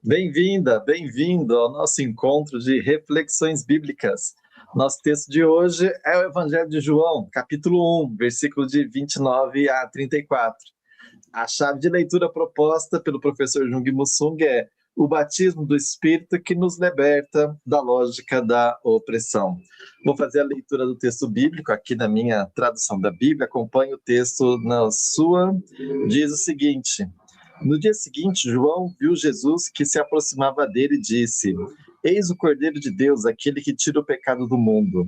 Bem-vinda, bem-vindo ao nosso encontro de reflexões bíblicas. Nosso texto de hoje é o Evangelho de João, capítulo 1, versículo de 29 a 34. A chave de leitura proposta pelo professor Jung Musung é o batismo do Espírito que nos liberta da lógica da opressão. Vou fazer a leitura do texto bíblico aqui na minha tradução da Bíblia. Acompanhe o texto na sua. Diz o seguinte: no dia seguinte, João viu Jesus que se aproximava dele e disse: Eis o Cordeiro de Deus, aquele que tira o pecado do mundo.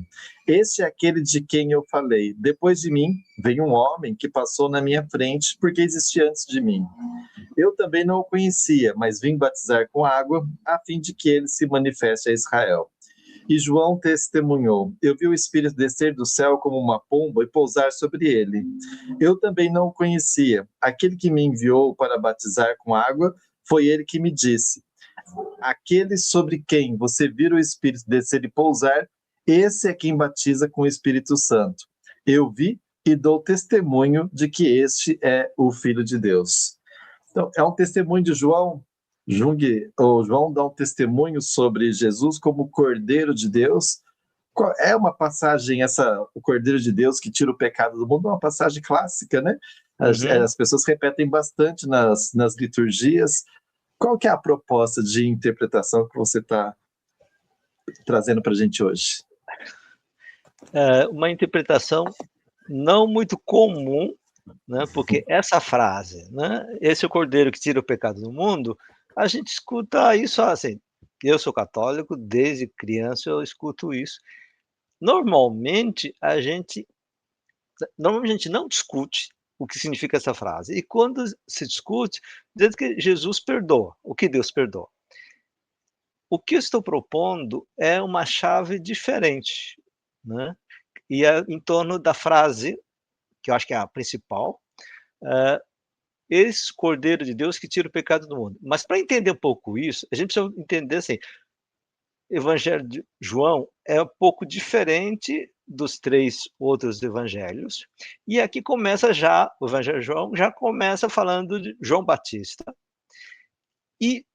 Este é aquele de quem eu falei. Depois de mim, veio um homem que passou na minha frente, porque existia antes de mim. Eu também não o conhecia, mas vim batizar com água, a fim de que ele se manifeste a Israel. E João testemunhou: Eu vi o Espírito descer do céu como uma pomba e pousar sobre ele. Eu também não o conhecia. Aquele que me enviou para batizar com água foi ele que me disse: Aquele sobre quem você vira o Espírito descer e pousar, esse é quem batiza com o Espírito Santo. Eu vi e dou testemunho de que este é o Filho de Deus. Então, é um testemunho de João. João dá um testemunho sobre Jesus como Cordeiro de Deus. É uma passagem, o Cordeiro de Deus que tira o pecado do mundo, é uma passagem clássica, né? As pessoas repetem bastante nas liturgias. Qual que é a proposta de interpretação que você está trazendo para a gente hoje? Uma interpretação não muito comum, né? Porque essa frase, né? Esse é o Cordeiro que tira o pecado do mundo, a gente escuta isso assim. Eu sou católico, desde criança eu escuto isso. Normalmente a gente não discute o que significa essa frase. E quando se discute, diz que Jesus perdoa, o que Deus perdoa. O que eu estou propondo é uma chave diferente, né? E é em torno da frase, que eu acho que é a principal, esse Cordeiro de Deus que tira o pecado do mundo. Mas para entender um pouco isso, a gente precisa entender assim, o Evangelho de João é um pouco diferente dos 3 outros evangelhos, e aqui começa já, o Evangelho de João já começa falando de João Batista, e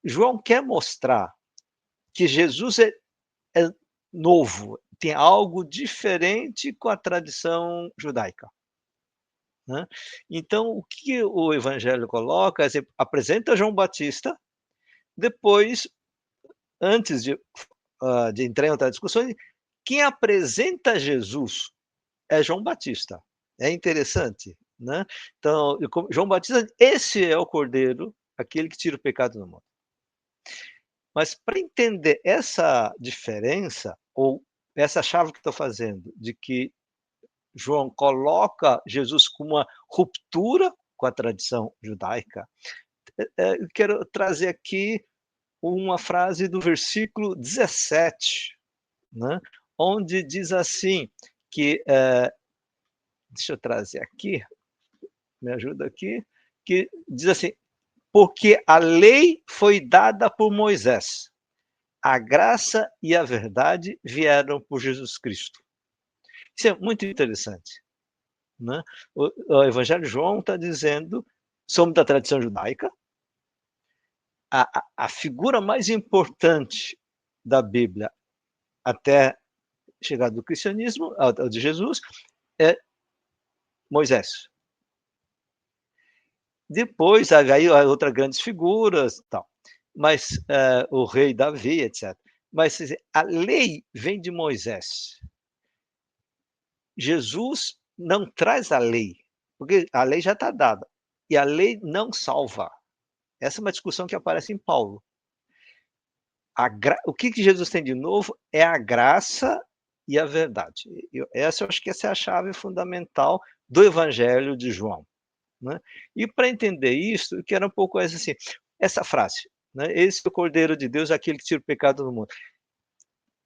João quer mostrar que Jesus é novo, tem algo diferente com a tradição judaica, né. Então o que o evangelho coloca é assim, apresenta João Batista, depois, antes de entrar em outra discussão, quem apresenta Jesus é João Batista. É interessante, né. Então, João Batista, esse é o Cordeiro, aquele que tira o pecado do mundo. Mas para entender essa diferença, ou essa chave que estou fazendo, de que João coloca Jesus com uma ruptura com a tradição judaica, eu quero trazer aqui uma frase do versículo 17, né, onde diz assim, que, deixa eu trazer aqui, me ajuda aqui, que diz assim: porque a lei foi dada por Moisés, a graça e a verdade vieram por Jesus Cristo. Isso é muito interessante, né? O Evangelho de João está dizendo, somos da tradição judaica, a figura mais importante da Bíblia até chegar do cristianismo, ao de Jesus, é Moisés. Depois aí outras grandes figuras, tal, mas o rei Davi, etc. Mas a lei vem de Moisés. Jesus não traz a lei, porque a lei já está dada, e a lei não salva. Essa é uma discussão que aparece em Paulo. O que Jesus tem de novo é a graça e a verdade. Eu acho que essa é a chave fundamental do Evangelho de João, né. E para entender isso, eu quero um pouco assim, essa frase, né, esse é o Cordeiro de Deus, aquele que tira o pecado do mundo.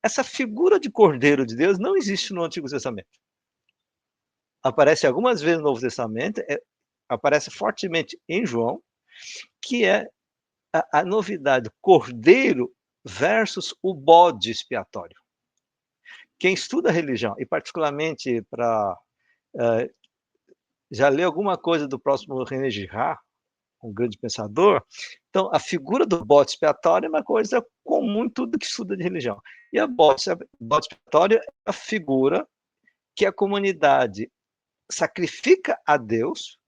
Essa figura de Cordeiro de Deus não existe no Antigo Testamento. Aparece algumas vezes no Novo Testamento, aparece fortemente em João, que é a novidade, cordeiro versus o bode expiatório. Quem estuda religião, e particularmente já leu alguma coisa do próximo René Girard, um grande pensador. Então, a figura do bode expiatório é uma coisa comum em tudo que estuda de religião. E a bode expiatório é a figura que a comunidade sacrifica a Deus,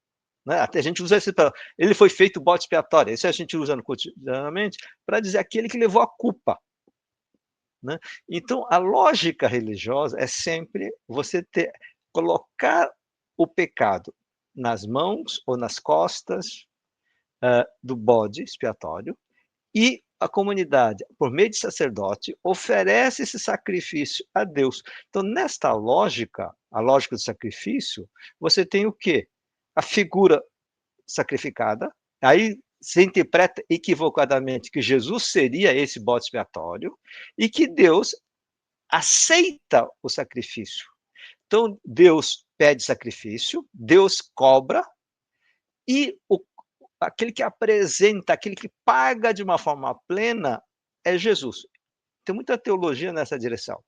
né? Até a gente usa esse, ele foi feito bode expiatório, isso a gente usa no cotidianamente para dizer aquele que levou a culpa. Né? Então, a lógica religiosa é sempre você colocar o pecado nas mãos ou nas costas do bode expiatório, e a comunidade, por meio de sacerdote, oferece esse sacrifício a Deus. Então, nesta lógica, a lógica do sacrifício, você tem o quê? A figura sacrificada, aí se interpreta equivocadamente que Jesus seria esse bode expiatório e que Deus aceita o sacrifício. Então, Deus pede sacrifício, Deus cobra, e aquele que apresenta, aquele que paga de uma forma plena é Jesus. Tem muita teologia nessa direção.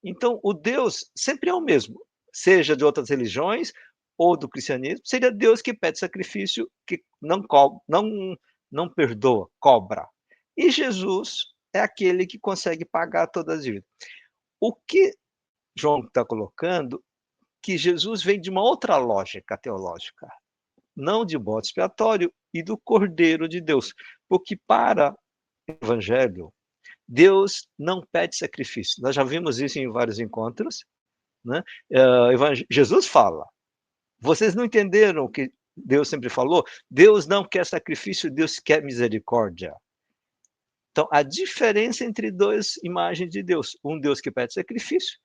Então, o Deus sempre é o mesmo, seja de outras religiões ou do cristianismo, seria Deus que pede sacrifício, que não perdoa, cobra. E Jesus é aquele que consegue pagar todas as dívidas. O que João está colocando, que Jesus vem de uma outra lógica teológica, não de bode expiatório e do Cordeiro de Deus, porque para o Evangelho, Deus não pede sacrifício. Nós já vimos isso em vários encontros, né? Jesus fala, vocês não entenderam o que Deus sempre falou? Deus não quer sacrifício, Deus quer misericórdia. Então, a diferença entre duas imagens de Deus, um Deus que pede sacrifício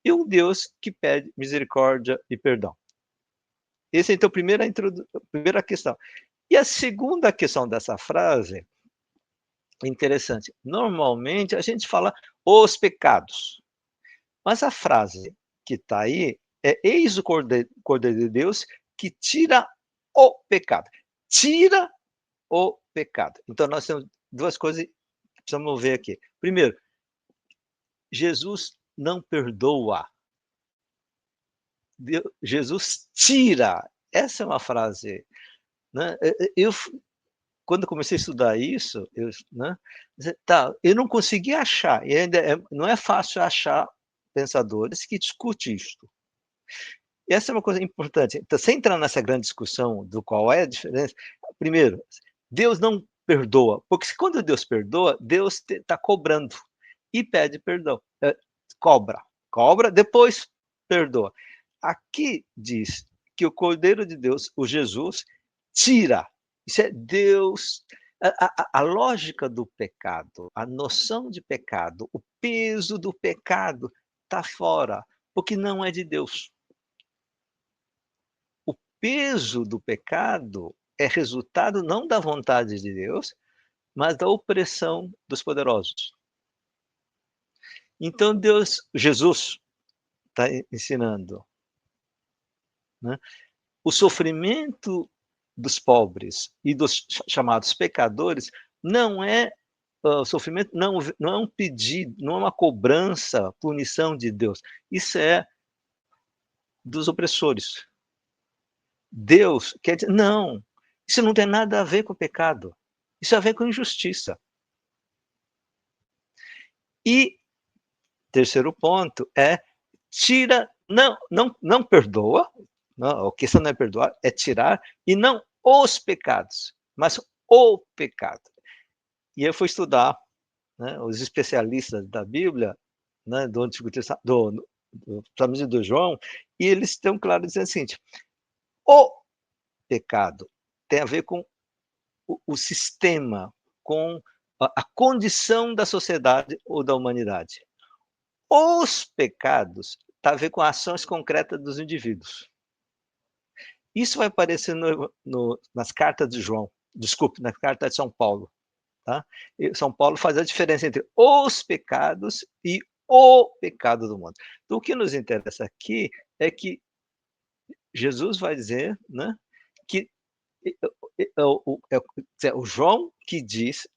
e um Deus que pede misericórdia e perdão. Essa é, então, a primeira questão. E a segunda questão dessa frase, interessante. Normalmente, a gente fala os pecados. Mas a frase que está aí é: eis o Cordeiro de Deus que tira o pecado. Tira o pecado. Então, nós temos duas coisas que precisamos ver aqui. Primeiro, Jesus não perdoa. Jesus tira. Essa é uma frase. Né? Quando comecei a estudar isso, eu não consegui achar, e ainda não é fácil achar pensadores que discutem isto. E essa é uma coisa importante. Então, sem entrar nessa grande discussão do qual é a diferença, primeiro, Deus não perdoa, porque quando Deus perdoa, Deus está cobrando e pede perdão. Cobra, depois perdoa. Aqui diz que o Cordeiro de Deus, o Jesus, tira. Isso é Deus. A lógica do pecado, a noção de pecado, o peso do pecado está fora, porque não é de Deus. O peso do pecado é resultado não da vontade de Deus, mas da opressão dos poderosos. Então Jesus está ensinando, né? O sofrimento dos pobres e dos chamados pecadores não é sofrimento, não é um pedido, não é uma cobrança, punição de Deus. Isso é dos opressores. Deus quer dizer, não, isso não tem nada a ver com o pecado. Isso tem a ver com injustiça. E terceiro ponto é tira, não perdoa, não, a questão não é perdoar, é tirar, e não os pecados, mas o pecado. E eu fui estudar, né, os especialistas da Bíblia, né, do Antigo Testamento, do João, e eles estão claros dizendo o seguinte: o pecado tem a ver com o sistema, com a condição da sociedade ou da humanidade. Os pecados tem a ver com ações concretas dos indivíduos. Isso vai aparecer nas cartas de João, desculpe, na carta de São Paulo. Tá? E São Paulo faz a diferença entre os pecados e o pecado do mundo. Então, o que nos interessa aqui é que Jesus vai dizer, né, que é o João que diz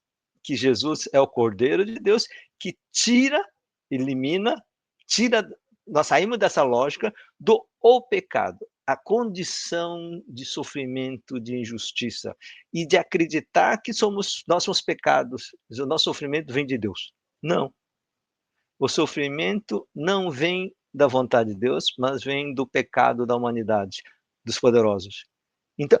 que Jesus é o Cordeiro de Deus que elimina, nós saímos dessa lógica do o pecado. a condição de sofrimento, de injustiça, e de acreditar que nós somos pecados, o nosso sofrimento vem de Deus. Não. O sofrimento não vem da vontade de Deus, mas vem do pecado da humanidade, dos poderosos. Então,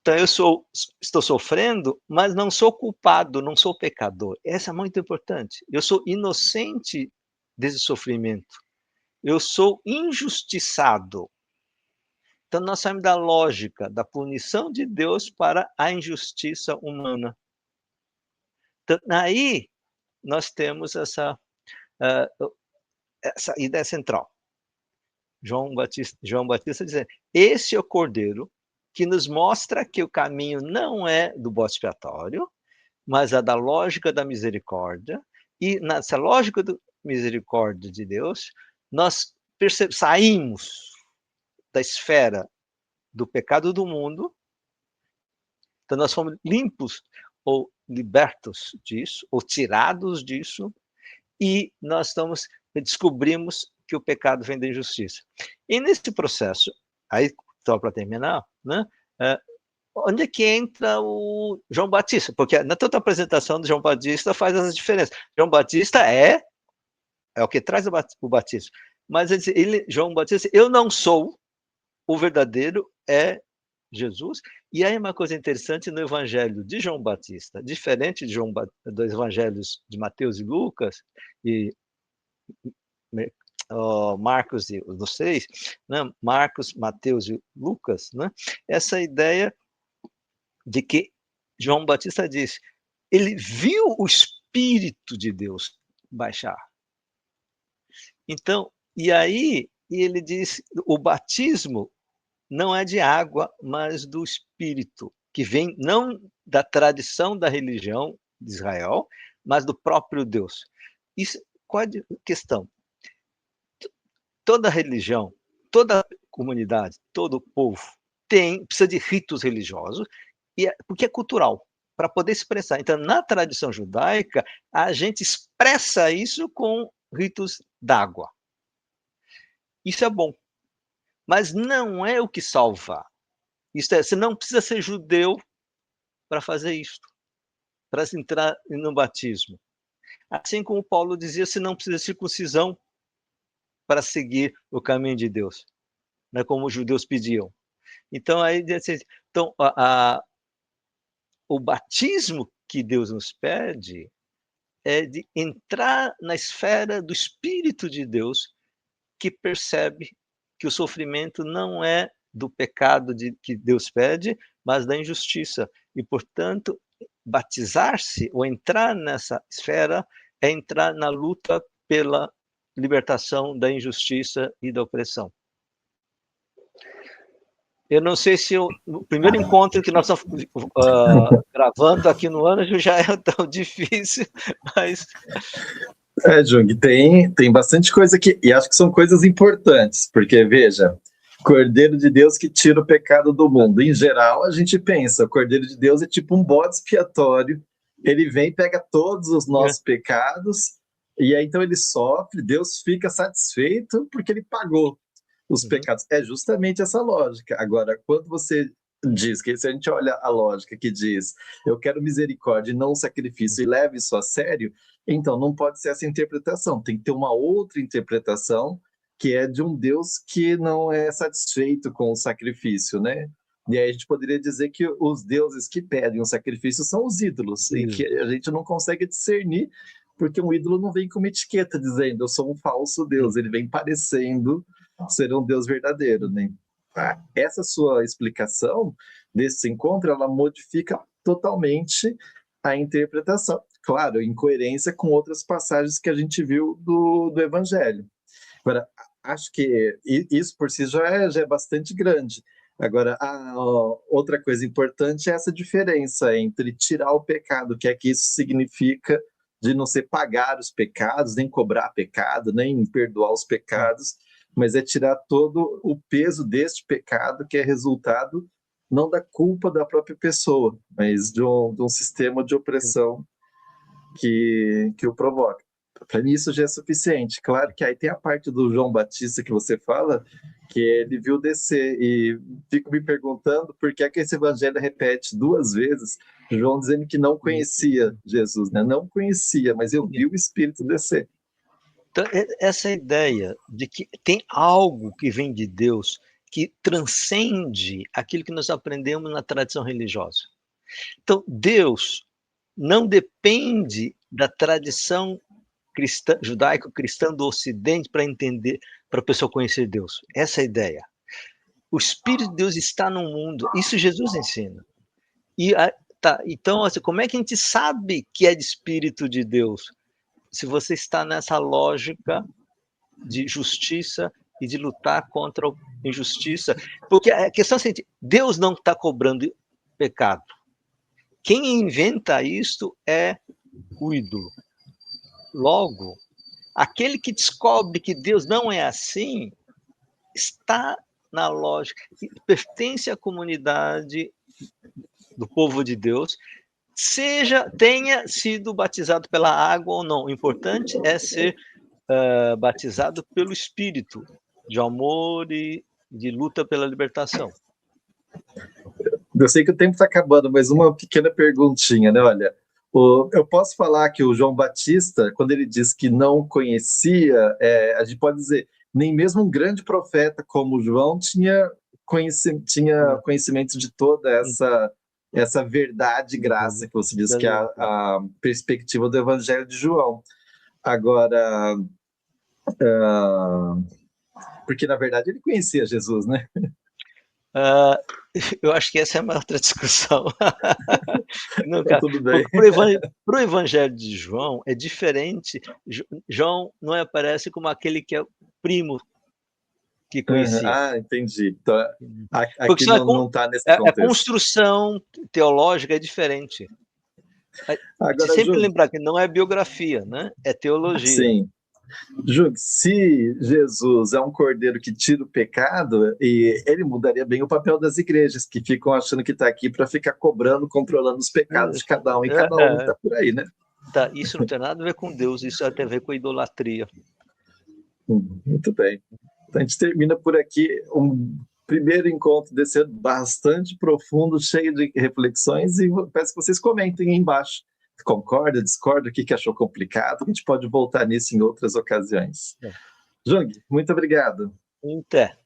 então eu estou sofrendo, mas não sou culpado, não sou pecador. Essa é muito importante. Eu sou inocente desse sofrimento. Eu sou injustiçado. Então, nós saímos da lógica da punição de Deus para a injustiça humana. Então, aí, nós temos essa ideia central. João Batista dizendo, esse é o Cordeiro que nos mostra que o caminho não é do bode expiatório, mas é da lógica da misericórdia, e nessa lógica da misericórdia de Deus, nós saímos da esfera do pecado do mundo, então nós fomos limpos ou libertos disso, ou tirados disso, e nós descobrimos que o pecado vem da injustiça. E nesse processo, aí só para terminar, né, onde é que entra o João Batista? Porque na toda apresentação do João Batista faz as diferenças. João Batista é o que traz o batismo. Mas João Batista, eu não sou, o verdadeiro é Jesus. E aí uma coisa interessante no Evangelho de João Batista, diferente dos Evangelhos de Mateus e Lucas, e Marcos e dos 6, né? Marcos, Mateus e Lucas, né? Essa ideia de que João Batista diz, ele viu o Espírito de Deus baixar. Então, e aí ele diz, o batismo não é de água, mas do Espírito, que vem não da tradição da religião de Israel, mas do próprio Deus. Isso, qual é a questão? Toda religião, toda comunidade, todo povo precisa de ritos religiosos, porque é cultural, para poder expressar. Então, na tradição judaica, a gente expressa isso com ritos d'água. Isso é bom, mas não é o que salva. Você não precisa ser judeu para fazer isso, para entrar no batismo. Assim como Paulo dizia, você não precisa de circuncisão para seguir o caminho de Deus, né, como os judeus pediam. Então, o batismo que Deus nos pede é de entrar na esfera do Espírito de Deus, que percebe que o sofrimento não é do pecado que Deus pede, mas da injustiça. E, portanto, batizar-se ou entrar nessa esfera é entrar na luta pela libertação da injustiça e da opressão. Eu não sei se o primeiro encontro que nós estamos gravando aqui no Anjo já é tão difícil, mas... Jung, tem bastante coisa aqui, e acho que são coisas importantes, porque, veja, Cordeiro de Deus que tira o pecado do mundo. Em geral, a gente pensa, o Cordeiro de Deus é tipo um bode expiatório, ele vem e pega todos os nossos pecados, e aí então ele sofre, Deus fica satisfeito porque ele pagou os pecados. É justamente essa lógica. Agora, quando você diz que, se a gente olha a lógica que diz, eu quero misericórdia e não sacrifício, e leve isso a sério, então não pode ser essa interpretação, tem que ter uma outra interpretação, que é de um Deus que não é satisfeito com o sacrifício, né? E aí a gente poderia dizer que os deuses que pedem o sacrifício são os ídolos, e que a gente não consegue discernir, porque um ídolo não vem com uma etiqueta dizendo, eu sou um falso Deus, ele vem parecendo ser um Deus verdadeiro, né? Essa sua explicação desse encontro, ela modifica totalmente a interpretação. Claro, em coerência com outras passagens que a gente viu do Evangelho. Agora, acho que isso por si já é bastante grande. Agora, outra coisa importante é essa diferença entre tirar o pecado, que é que isso significa de não ser pagar os pecados, nem cobrar pecado, nem perdoar os pecados, mas é tirar todo o peso deste pecado, que é resultado não da culpa da própria pessoa, mas de um sistema de opressão que o provoca. Para mim isso já é suficiente. Claro que aí tem a parte do João Batista que você fala, que ele viu descer, e fico me perguntando por que é que esse evangelho repete duas vezes João dizendo que não conhecia Jesus, né? Não conhecia, mas eu vi o Espírito descer. Então, essa ideia de que tem algo que vem de Deus que transcende aquilo que nós aprendemos na tradição religiosa. Então, Deus não depende da tradição cristã, judaico-cristã do Ocidente para entender, para a pessoa conhecer Deus. Essa é a ideia. O Espírito de Deus está no mundo. Isso Jesus ensina. Então, assim, como é que a gente sabe que é de Espírito de Deus? Se você está nessa lógica de justiça e de lutar contra a injustiça. Porque a questão é a seguinte, Deus não está cobrando pecado. Quem inventa isto é o ídolo. Logo, aquele que descobre que Deus não é assim, está na lógica, pertence à comunidade do povo de Deus, tenha sido batizado pela água ou não. O importante é ser batizado pelo Espírito de amor e de luta pela libertação. Eu sei que o tempo está acabando, mas uma pequena perguntinha, né? Olha, eu posso falar que o João Batista, quando ele diz que não conhecia, a gente pode dizer, nem mesmo um grande profeta como João tinha conhecimento de toda essa verdade e graça que você diz que é a perspectiva do Evangelho de João. Agora, porque na verdade ele conhecia Jesus, né? Eu acho que essa é uma outra discussão. Tudo bem. Para o Evangelho de João é diferente. João não aparece como aquele que é primo que conhecia. Entendi. Então, aqui não está nesse A contexto. construção teológica é diferente. Agora, sempre lembrar que não é biografia, né? É teologia. Sim. Jung, se Jesus é um cordeiro que tira o pecado, e ele mudaria bem o papel das igrejas, que ficam achando que está aqui para ficar cobrando, controlando os pecados de cada um, e cada um está por aí, né? Tá, isso não tem nada a ver com Deus, isso tem a ver com a idolatria. Muito bem. Então a gente termina por aqui um primeiro encontro desse ano bastante profundo, cheio de reflexões, e peço que vocês comentem aí embaixo. Concorda, discorda, o que achou complicado? A gente pode voltar nisso em outras ocasiões. Jung, muito obrigado. Até.